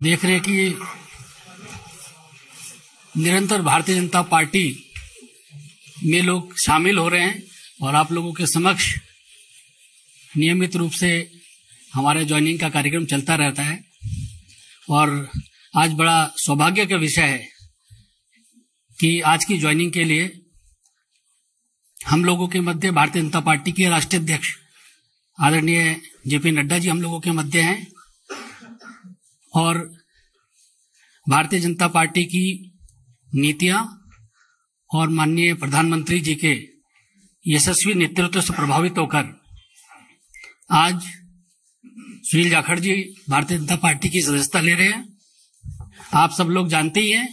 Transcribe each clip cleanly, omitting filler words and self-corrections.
देख रहे कि निरंतर भारतीय जनता पार्टी में लोग शामिल हो रहे हैं और आप लोगों के समक्ष नियमित रूप से हमारे ज्वाइनिंग का कार्यक्रम चलता रहता है। और आज बड़ा सौभाग्य का विषय है कि आज की ज्वाइनिंग के लिए हम लोगों के मध्य भारतीय जनता पार्टी के राष्ट्रीय अध्यक्ष आदरणीय जेपी नड्डा जी हम लोगों के मध्य हैं और भारतीय जनता पार्टी की नीतियां और माननीय प्रधानमंत्री जी के यशस्वी नेतृत्व से प्रभावित होकर आज सुनील जाखड़ जी भारतीय जनता पार्टी की सदस्यता ले रहे हैं। आप सब लोग जानते ही हैं,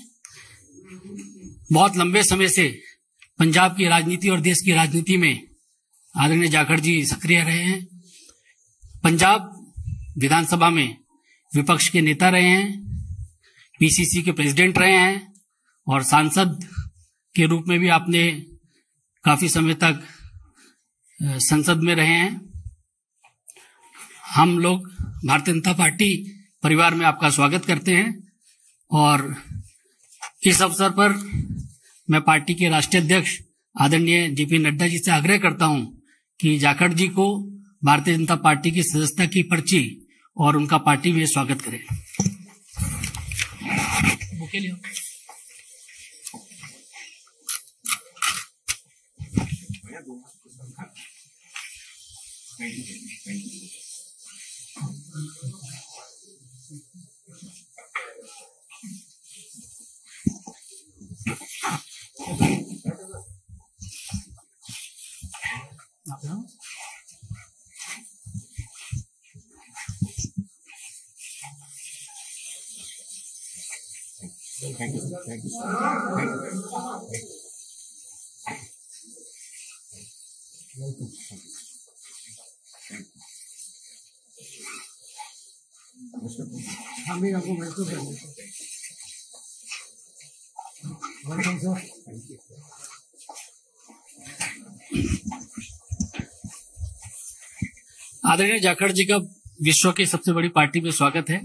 बहुत लंबे समय से पंजाब की राजनीति और देश की राजनीति में आदरणीय जाखड़ जी सक्रिय रहे हैं। पंजाब विधानसभा में विपक्ष के नेता रहे हैं, पीसीसी के प्रेसिडेंट रहे हैं और सांसद के रूप में भी आपने काफी समय तक संसद में रहे हैं। हम लोग भारतीय जनता पार्टी परिवार में आपका स्वागत करते हैं और इस अवसर पर मैं पार्टी के राष्ट्रीय अध्यक्ष आदरणीय जेपी नड्डा जी से आग्रह करता हूं कि जाखड़ जी को भारतीय जनता पार्टी की सदस्यता की पर्ची और उनका पार्टी में स्वागत करें। Bouquet Leo. Thank you. हम आपको महसूस करेंगे। आदरणीय जाखड़ जी का विश्व की सबसे बड़ी पार्टी में स्वागत है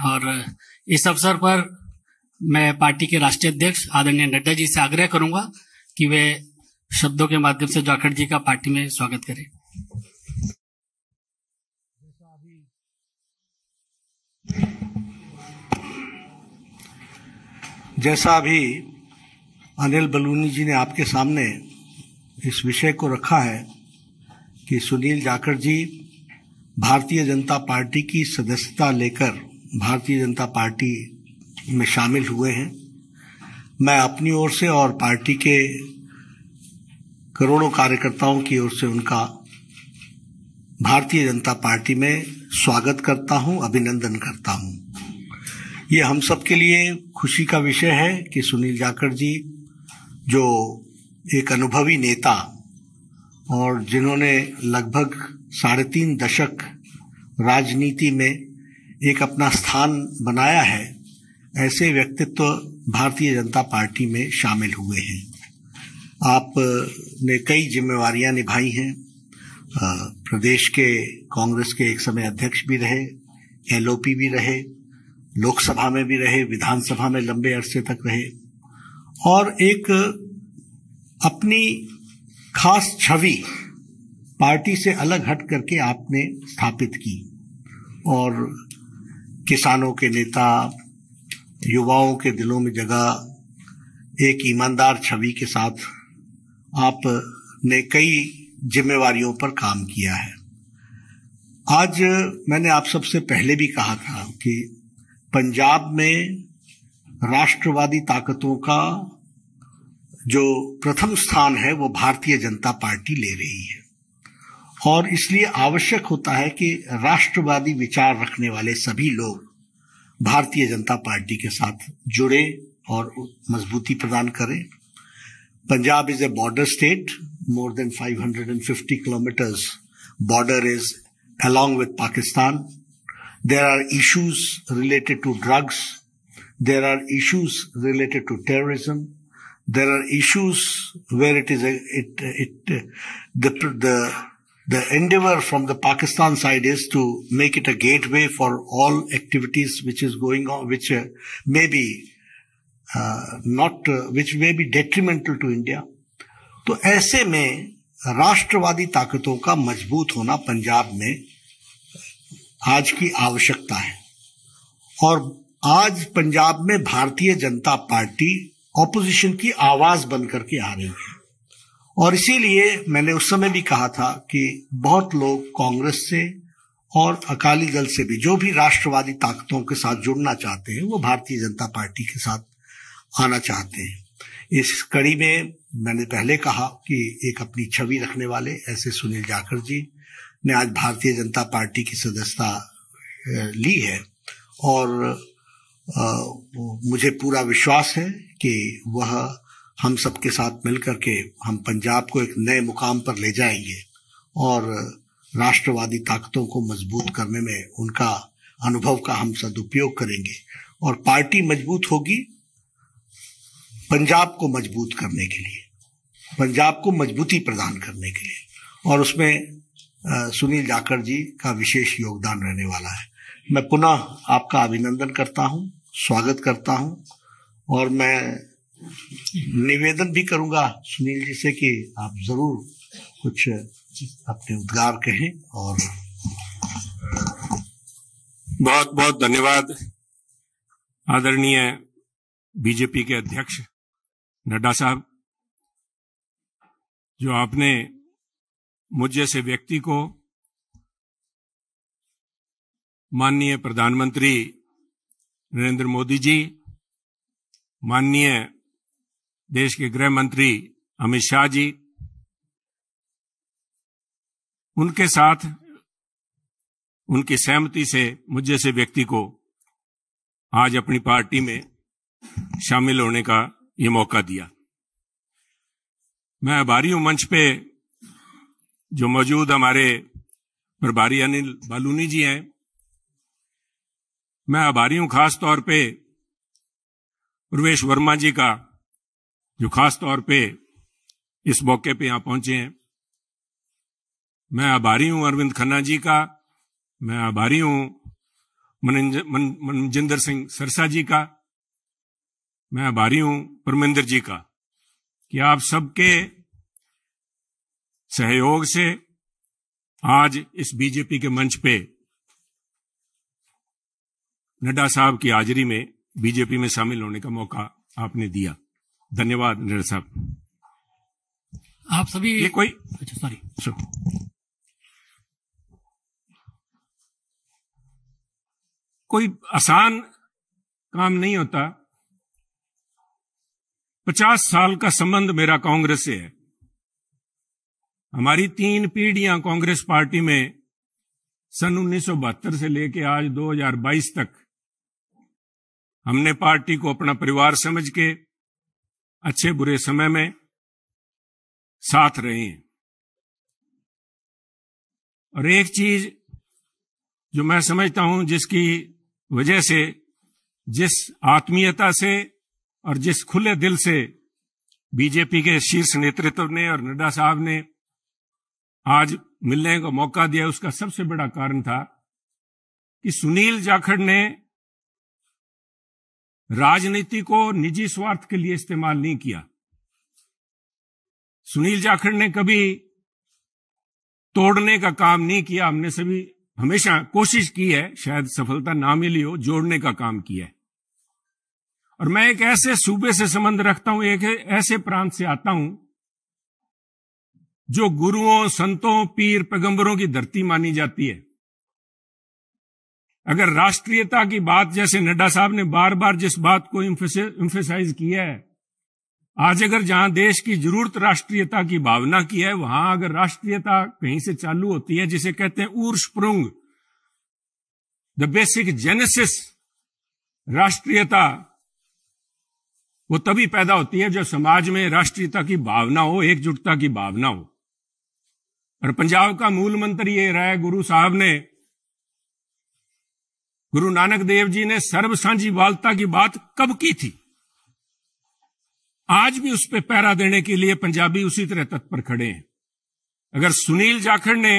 और इस अवसर पर मैं पार्टी के राष्ट्रीय अध्यक्ष आदरणीय नड्डा जी से आग्रह करूंगा कि वे शब्दों के माध्यम से जाखड़ जी का पार्टी में स्वागत करें। जैसा अभी अनिल बलूनी जी ने आपके सामने इस विषय को रखा है कि सुनील जाखड़ जी भारतीय जनता पार्टी की सदस्यता लेकर भारतीय जनता पार्टी में शामिल हुए हैं, मैं अपनी ओर से और पार्टी के करोड़ों कार्यकर्ताओं की ओर से उनका भारतीय जनता पार्टी में स्वागत करता हूं, अभिनंदन करता हूं। ये हम सब के लिए खुशी का विषय है कि सुनील जाखड़ जी जो एक अनुभवी नेता और जिन्होंने लगभग 3.5 दशक राजनीति में एक अपना स्थान बनाया है, ऐसे व्यक्तित्व भारतीय जनता पार्टी में शामिल हुए हैं। आपने कई जिम्मेवारियां निभाई हैं, प्रदेश के कांग्रेस के एक समय अध्यक्ष भी रहे, एलओपी भी रहे, लोकसभा में भी रहे, विधानसभा में लंबे अरसे तक रहे और एक अपनी खास छवि पार्टी से अलग हट करके आपने स्थापित की और किसानों के नेता, युवाओं के दिलों में जगह एक ईमानदार छवि के साथ आपने कई जिम्मेवारियों पर काम किया है। आज मैंने आप सबसे पहले भी कहा था कि पंजाब में राष्ट्रवादी ताकतों का जो प्रथम स्थान है वो भारतीय जनता पार्टी ले रही है और इसलिए आवश्यक होता है कि राष्ट्रवादी विचार रखने वाले सभी लोग भारतीय जनता पार्टी के साथ जुड़े और मजबूती प्रदान करें। Punjab is a border state, more than 550 kilometers border is along with Pakistan. There are issues related to drugs. There are issues related to terrorism. There are issues where it is the The endeavor from the Pakistan side is to make it a gateway for all activities which is going on, which may be which may be detrimental to India. तो ऐसे में राष्ट्रवादी ताकतों का मजबूत होना पंजाब में आज की आवश्यकता है। और आज पंजाब में भारतीय जनता पार्टी ऑपोजिशन की आवाज बनकर के आ रही है। और इसीलिए मैंने उस समय भी कहा था कि बहुत लोग कांग्रेस से और अकाली दल से भी, जो भी राष्ट्रवादी ताकतों के साथ जुड़ना चाहते हैं, वो भारतीय जनता पार्टी के साथ आना चाहते हैं। इस कड़ी में मैंने पहले कहा कि एक अपनी छवि रखने वाले ऐसे सुनील जाखड़ जी ने आज भारतीय जनता पार्टी की सदस्यता ली है। और मुझे पूरा विश्वास है कि वह हम सबके साथ मिलकर के हम पंजाब को एक नए मुकाम पर ले जाएंगे और राष्ट्रवादी ताकतों को मजबूत करने में उनका अनुभव का हम सदुपयोग करेंगे। और पार्टी मजबूत होगी पंजाब को मजबूत करने के लिए, पंजाब को मजबूती प्रदान करने के लिए, और उसमें सुनील जाखड़ जी का विशेष योगदान रहने वाला है। मैं पुनः आपका अभिनंदन करता हूं, स्वागत करता हूं, और मैं निवेदन भी करूंगा सुनील जी से कि आप जरूर कुछ अपने उद्गार कहें। और बहुत बहुत धन्यवाद आदरणीय बीजेपी के अध्यक्ष नड्डा साहब, जो आपने मुझ जैसे व्यक्ति को माननीय प्रधानमंत्री नरेंद्र मोदी जी, माननीय देश के गृह मंत्री अमित शाह जी, उनके साथ उनकी सहमति से मुझ जैसे व्यक्ति को आज अपनी पार्टी में शामिल होने का ये मौका दिया। मैं आभारी हूं मंच पे जो मौजूद हमारे प्रभारी अनिल बालूनी जी हैं। मैं आभारी हूं खास तौर पे प्रवेश वर्मा जी का, जो खास तौर पे इस मौके पे यहां पहुंचे हैं। मैं आभारी हूं अरविंद खन्ना जी का, मैं आभारी हूं मनजिंदर सिंह सरसा जी का, मैं आभारी हूं परमिंदर जी का कि आप सबके सहयोग से आज इस बीजेपी के मंच पे नड्डा साहब की हाजिरी में बीजेपी में शामिल होने का मौका आपने दिया। धन्यवाद नड्डा साहब। आप सभी ये कोई कोई आसान काम नहीं होता। 50 साल का संबंध मेरा कांग्रेस से है। हमारी 3 पीढ़ियां कांग्रेस पार्टी में सन 1972 से लेकर आज 2022 तक हमने पार्टी को अपना परिवार समझ के अच्छे बुरे समय में साथ रहे हैं। और एक चीज जो मैं समझता हूं, जिसकी वजह से, जिस आत्मीयता से और जिस खुले दिल से बीजेपी के शीर्ष नेतृत्व ने और नड्डा साहब ने आज मिलने का मौका दिया, उसका सबसे बड़ा कारण था कि सुनील जाखड़ ने राजनीति को निजी स्वार्थ के लिए इस्तेमाल नहीं किया। सुनील जाखड़ ने कभी तोड़ने का काम नहीं किया। हमने सभी हमेशा कोशिश की है, शायद सफलता ना मिली हो, जोड़ने का काम किया है। और मैं एक ऐसे सूबे से संबंध रखता हूं, एक ऐसे प्रांत से आता हूं जो गुरुओं, संतों, पीर, पैगंबरों की धरती मानी जाती है। अगर राष्ट्रीयता की बात, जैसे नड्डा साहब ने बार बार जिस बात को एम्फेसाइज किया है, आज अगर जहां देश की जरूरत राष्ट्रीयता की भावना की है, वहां अगर राष्ट्रीयता कहीं से चालू होती है, जिसे कहते हैं उर्स्प्रुंग, द बेसिक जेनेसिस, राष्ट्रीयता, वो तभी पैदा होती है जब समाज में राष्ट्रीयता की भावना हो, एकजुटता की भावना हो। और पंजाब का मूल मंत्र ये रहा है, गुरु साहब ने, गुरु नानक देव जी ने सर्व साझीवालता की बात कब की थी? आज भी उस पर पहरा देने के लिए पंजाबी उसी तरह तत्पर खड़े हैं। अगर सुनील जाखड़ ने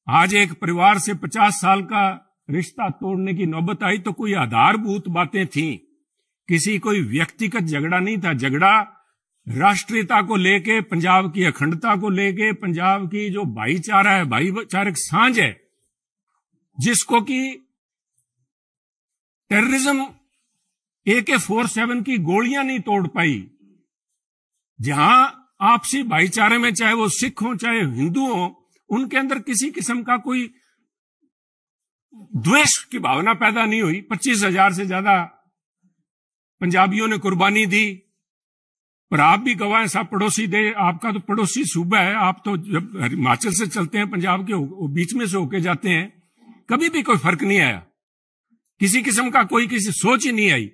आज एक परिवार से 50 साल का रिश्ता तोड़ने की नौबत आई तो कोई आधारभूत बातें थीं, किसी कोई व्यक्तिगत झगड़ा नहीं था। झगड़ा राष्ट्रीयता को लेके, पंजाब की अखंडता को लेके, पंजाब की जो भाईचारा है, भाईचारक सांझ है, जिसको कि टेररिज्म AK-47 की गोलियां नहीं तोड़ पाई। जहां आपसी भाईचारे में, चाहे वो सिख हो चाहे हिंदू हो, उनके अंदर किसी किस्म का कोई द्वेष की भावना पैदा नहीं हुई। 25,000 से ज्यादा पंजाबियों ने कुर्बानी दी। पर आप भी गवाह हैं, साहब पड़ोसी दे, आपका तो पड़ोसी सूबा है, आप तो जब हिमाचल से चलते हैं, पंजाब के बीच में से होके जाते हैं, कभी भी कोई फर्क नहीं आया, किसी किस्म का कोई किसी सोच ही नहीं आई।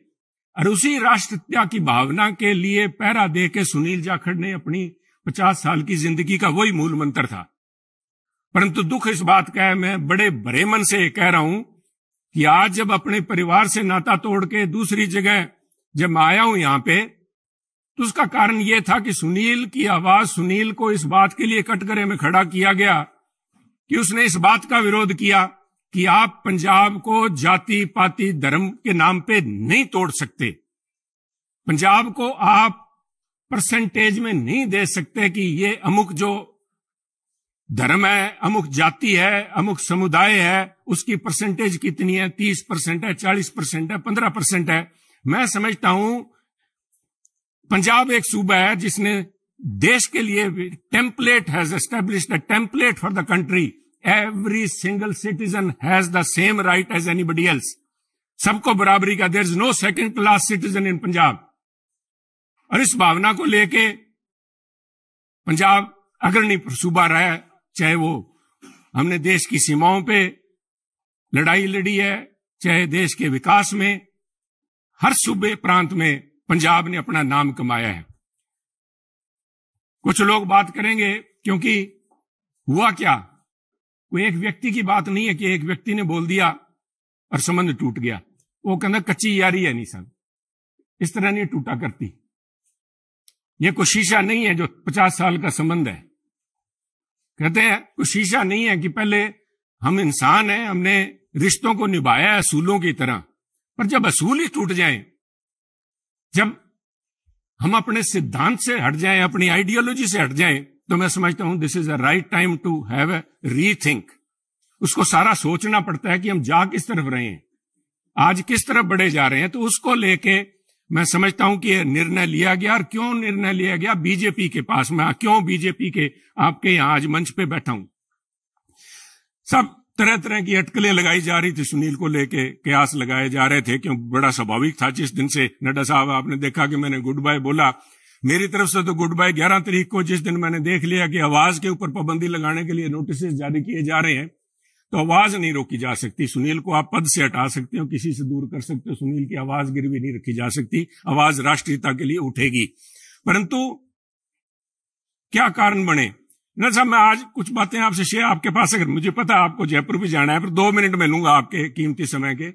और उसी राष्ट्रीयता की भावना के लिए पहरा दे के सुनील जाखड़ ने अपनी 50 साल की जिंदगी का वही मूल मंत्र था। परंतु दुख इस बात का है, मैं बड़े भरे मन से कह रहा हूं कि आज जब अपने परिवार से नाता तोड़ के दूसरी जगह जब मैं आया हूं यहां पे, तो उसका कारण यह था कि सुनील की आवाज, सुनील को इस बात के लिए कटघरे में खड़ा किया गया कि उसने इस बात का विरोध किया कि आप पंजाब को जाति पाति धर्म के नाम पे नहीं तोड़ सकते, पंजाब को आप परसेंटेज में नहीं दे सकते कि ये अमुक जो धर्म है, अमुक जाति है, अमुक समुदाय है, उसकी परसेंटेज कितनी है, 30% है, 40% है, 15% है। मैं समझता हूं पंजाब एक सूबा है जिसने देश के लिए template has established a template for the country. Every single citizen has the same right as anybody else. सबको बराबरी का, there is no second class citizen in Punjab. और इस भावना को लेके पंजाब अग्रणी सूबा रहा है, चाहे वो हमने देश की सीमाओं पे लड़ाई लड़ी है, चाहे देश के विकास में, हर सूबे प्रांत में पंजाब ने अपना नाम कमाया है। कुछ लोग बात करेंगे क्योंकि हुआ क्या, कोई एक व्यक्ति की बात नहीं है कि एक व्यक्ति ने बोल दिया और संबंध टूट गया। वो कहना कच्ची यारी है, नहीं साहब, इस तरह नहीं टूटा करती। ये कोई शीशा नहीं है जो 50 साल का संबंध है। कहते हैं कोई शीशा नहीं है कि पहले हम इंसान हैं, हमने रिश्तों को निभाया असूलों की तरह, पर जब असूल ही टूट जाएं, जब हम अपने सिद्धांत से हट जाएं, अपनी आइडियोलॉजी से हट जाएं, तो मैं समझता हूं this is a right time to have a rethink. उसको सारा सोचना पड़ता है कि हम जा किस तरफ रहे हैं, आज किस तरफ बढ़े जा रहे हैं। तो उसको लेके मैं समझता हूं कि यह निर्णय लिया गया। और क्यों निर्णय लिया गया, बीजेपी के पास, मैं क्यों बीजेपी के आपके यहां आज मंच पे बैठा हूं। सब तरह तरह की अटकलें लगाई जा रही थी सुनील को लेके, कयास लगाए जा रहे थे, क्यों बड़ा स्वाभाविक था। जिस दिन से नड्डा साहब आपने देखा कि मैंने गुड बाय बोला, मेरी तरफ से तो गुड बाय 11 तारीख को, जिस दिन मैंने देख लिया कि आवाज के ऊपर पाबंदी लगाने के लिए नोटिस जारी किए जा रहे हैं, तो आवाज नहीं रोकी जा सकती। सुनील को आप पद से हटा सकते हो, किसी से दूर कर सकते हो, सुनील की आवाज गिरवी नहीं रखी जा सकती। आवाज राष्ट्रीयता के लिए उठेगी। परंतु क्या कारण बने न साहब, मैं आज कुछ बातें आपसे शेयर, आपके पास अगर, मुझे पता है आपको जयपुर भी जाना है, पर 2 मिनट में लूंगा आपके कीमती समय के।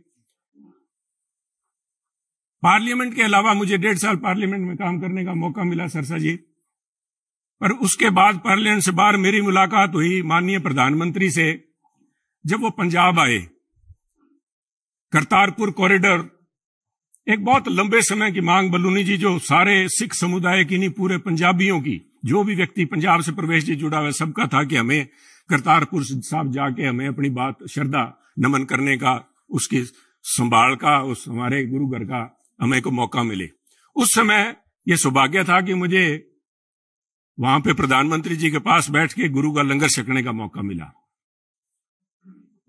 पार्लियामेंट के अलावा मुझे 1.5 साल पार्लियामेंट में काम करने का मौका मिला सरसा जी, पर उसके बाद पार्लियामेंट से बाहर मेरी मुलाकात हुई माननीय प्रधानमंत्री से, जब वो पंजाब आए। करतारपुर कॉरिडोर एक बहुत लंबे समय की मांग बलूनी जी, जो सारे सिख समुदाय की नहीं, पूरे पंजाबियों की, जो भी व्यक्ति पंजाब से प्रवेश जी जुड़ा हुआ सबका था कि हमें करतारपुर साहब जाके हमें अपनी बात श्रद्धा नमन करने का, उसकी संभाल का, उस हमारे गुरु घर का हमें को मौका मिले। उस समय यह सौभाग्य था कि मुझे वहां पे प्रधानमंत्री जी के पास बैठ के गुरु का लंगर छकने का मौका मिला,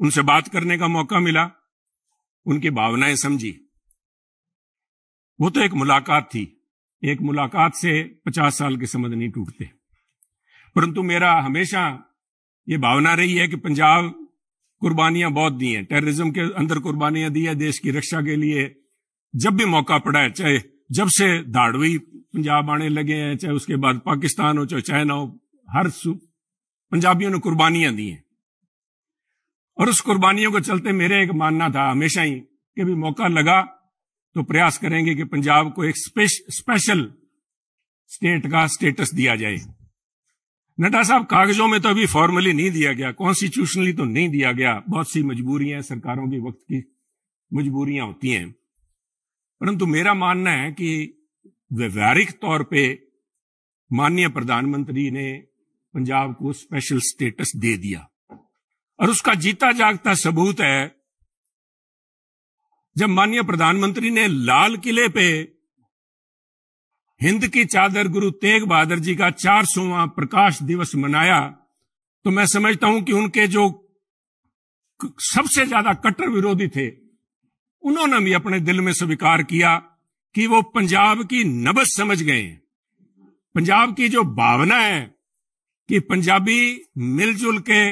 उनसे बात करने का मौका मिला, उनकी भावनाएं समझी। वो तो एक मुलाकात थी, एक मुलाकात से 50 साल के संबंध नहीं टूटते। परंतु मेरा हमेशा ये भावना रही है कि पंजाब कुर्बानियां बहुत दी हैं, टेररिज्म के अंदर कुर्बानियां दी है देश की रक्षा के लिए। जब भी मौका पड़ा है, चाहे जब से धाड़वी पंजाब आने लगे हैं, चाहे उसके बाद पाकिस्तान हो, चाहे चाइना हो, हर पंजाबियों ने कुर्बानियां दी हैं। और उस कुर्बानियों को चलते मेरे एक मानना था हमेशा ही कि भी मौका लगा तो प्रयास करेंगे कि पंजाब को एक स्पेशल स्टेट का स्टेटस दिया जाए। नड्डा साहब, कागजों में तो अभी फॉर्मली नहीं दिया गया, कॉन्स्टिट्यूशनली तो नहीं दिया गया, बहुत सी मजबूरियां, सरकारों की वक्त की मजबूरियां होती हैं, परंतु मेरा मानना है कि व्यवहारिक तौर पे माननीय प्रधानमंत्री ने पंजाब को स्पेशल स्टेटस दे दिया। और उसका जीता जागता सबूत है जब माननीय प्रधानमंत्री ने लाल किले पे हिंद की चादर गुरु तेग बहादुर जी का 400वां प्रकाश दिवस मनाया, तो मैं समझता हूं कि उनके जो सबसे ज्यादा कट्टर विरोधी थे, उन्होंने भी अपने दिल में स्वीकार किया कि वो पंजाब की नब्ज समझ गए। पंजाब की जो भावना है कि पंजाबी मिलजुल के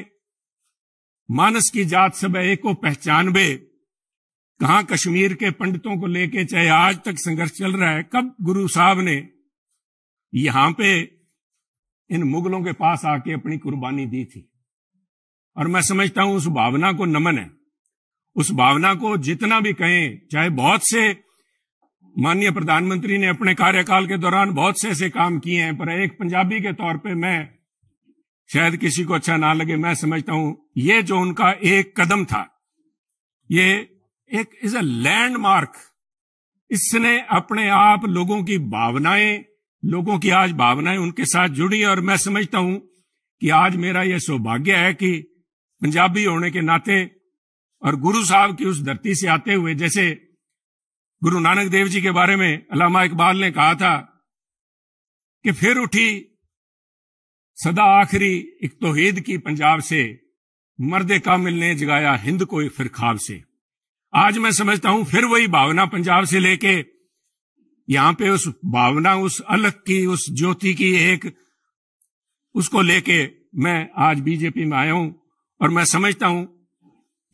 मानस की जात सब एक को पहचानबे, कहां कश्मीर के पंडितों को लेके चाहे आज तक संघर्ष चल रहा है, कब गुरु साहब ने यहां पे इन मुगलों के पास आके अपनी कुर्बानी दी थी। और मैं समझता हूं उस भावना को नमन है। उस भावना को जितना भी कहें, चाहे बहुत से माननीय प्रधानमंत्री ने अपने कार्यकाल के दौरान बहुत से ऐसे काम किए हैं, पर एक पंजाबी के तौर पे मैं, शायद किसी को अच्छा ना लगे, मैं समझता हूं ये जो उनका एक कदम था, ये एक इज अ लैंडमार्क। इसने अपने आप लोगों की आज भावनाएं उनके साथ जुड़ी। और मैं समझता हूं कि आज मेरा यह सौभाग्य है कि पंजाबी होने के नाते और गुरु साहब की उस धरती से आते हुए, जैसे गुरु नानक देव जी के बारे में अल्लामा इकबाल ने कहा था कि फिर उठी सदा आखिरी एक तौहीद की पंजाब से, मर्दे कामिल ने जगाया हिंद को फिर ख्वाब से। आज मैं समझता हूं फिर वही भावना पंजाब से लेके यहां पे उस भावना, उस अलग की, उस ज्योति की एक, उसको लेके मैं आज बीजेपी में आया हूं। और मैं समझता हूं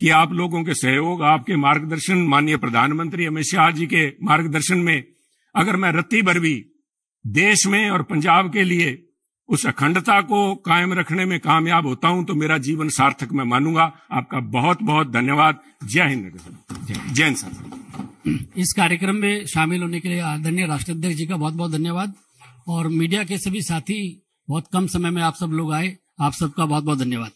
कि आप लोगों के सहयोग, आपके मार्गदर्शन, माननीय प्रधानमंत्री अमित शाह जी के मार्गदर्शन में अगर मैं रत्ती भर भी देश में और पंजाब के लिए उस अखंडता को कायम रखने में कामयाब होता हूं तो मेरा जीवन सार्थक मैं मानूंगा। आपका बहुत बहुत धन्यवाद। जय हिंद, जय हिंद साहब। इस कार्यक्रम में शामिल होने के लिए आदरणीय राष्ट्राध्यक्ष जी का बहुत बहुत धन्यवाद। और मीडिया के सभी साथी, बहुत कम समय में आप सब लोग आए, आप सबका बहुत बहुत धन्यवाद।